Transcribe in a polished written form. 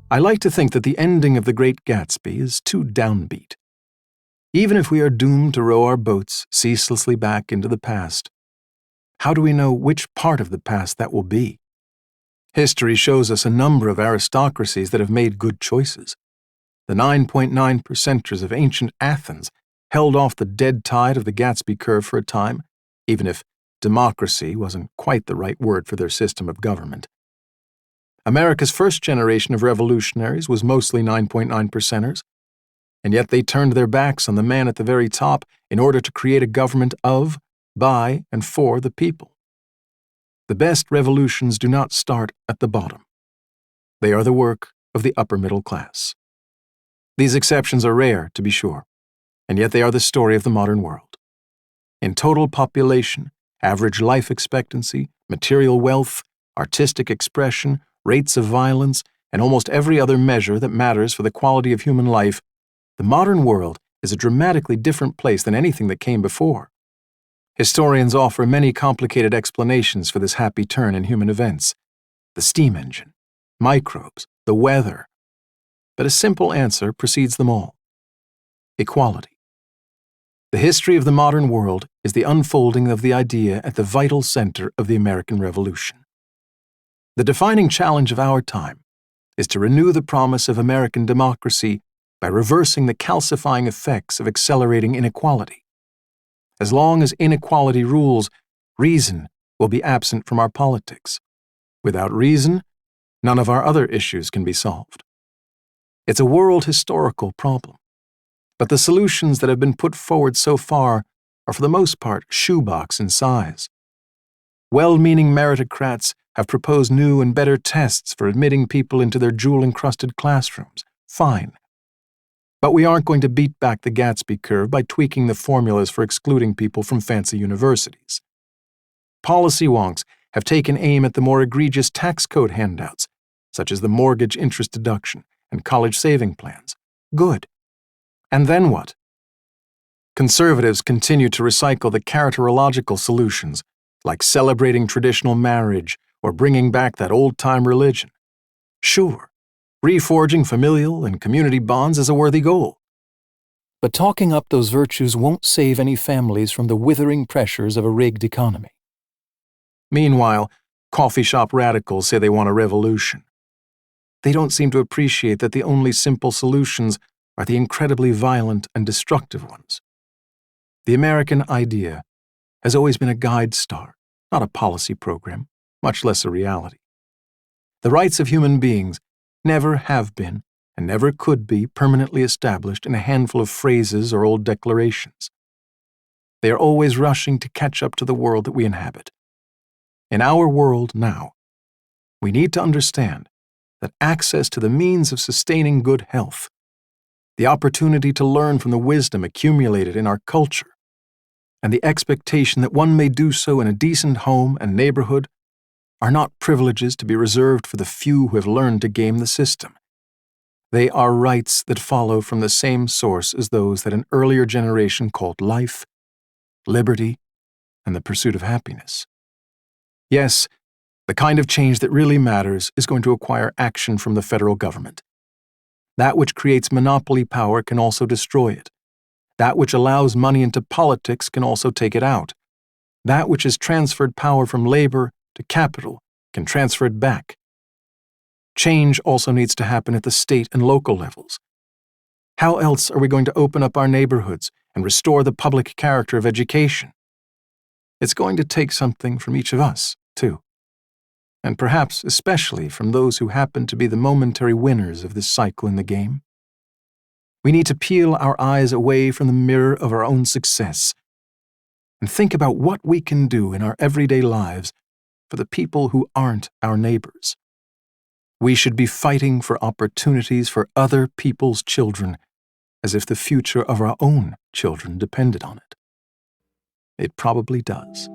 I like to think that the ending of The Great Gatsby is too downbeat. Even if we are doomed to row our boats ceaselessly back into the past, how do we know which part of the past that will be? History shows us a number of aristocracies that have made good choices. The 9.9%ers of ancient Athens held off the dead tide of the Gatsby curve for a time, even if democracy wasn't quite the right word for their system of government. America's first generation of revolutionaries was mostly 9.9%ers, and yet they turned their backs on the man at the very top in order to create a government of, by, and for the people. The best revolutions do not start at the bottom. They are the work of the upper middle class. These exceptions are rare, to be sure, and yet they are the story of the modern world. In total population, average life expectancy, material wealth, artistic expression, rates of violence, and almost every other measure that matters for the quality of human life, the modern world is a dramatically different place than anything that came before. Historians offer many complicated explanations for this happy turn in human events: the steam engine, microbes, the weather. But a simple answer precedes them all: equality. The history of the modern world is the unfolding of the idea at the vital center of the American Revolution. The defining challenge of our time is to renew the promise of American democracy by reversing the calcifying effects of accelerating inequality. As long as inequality rules, reason will be absent from our politics. Without reason, none of our other issues can be solved. It's a world historical problem, but the solutions that have been put forward so far are for the most part shoebox in size. Well-meaning meritocrats have proposed new and better tests for admitting people into their jewel-encrusted classrooms. Fine. But we aren't going to beat back the Gatsby curve by tweaking the formulas for excluding people from fancy universities. Policy wonks have taken aim at the more egregious tax code handouts, such as the mortgage interest deduction and college saving plans. Good. And then what? Conservatives continue to recycle the characterological solutions, like celebrating traditional marriage or bringing back that old-time religion. Sure, reforging familial and community bonds is a worthy goal. But talking up those virtues won't save any families from the withering pressures of a rigged economy. Meanwhile, coffee shop radicals say they want a revolution. They don't seem to appreciate that the only simple solutions are the incredibly violent and destructive ones. The American idea has always been a guide star, not a policy program, much less a reality. The rights of human beings never have been and never could be permanently established in a handful of phrases or old declarations. They are always rushing to catch up to the world that we inhabit. In our world now, we need to understand that access to the means of sustaining good health, the opportunity to learn from the wisdom accumulated in our culture, and the expectation that one may do so in a decent home and neighborhood are not privileges to be reserved for the few who have learned to game the system. They are rights that follow from the same source as those that an earlier generation called life, liberty, and the pursuit of happiness. Yes, the kind of change that really matters is going to require action from the federal government. That which creates monopoly power can also destroy it. That which allows money into politics can also take it out. That which has transferred power from labor to capital can transfer it back. Change also needs to happen at the state and local levels. How else are we going to open up our neighborhoods and restore the public character of education? It's going to take something from each of us, too. And perhaps especially from those who happen to be the momentary winners of this cycle in the game. We need to peel our eyes away from the mirror of our own success and think about what we can do in our everyday lives for the people who aren't our neighbors. We should be fighting for opportunities for other people's children as if the future of our own children depended on it. It probably does.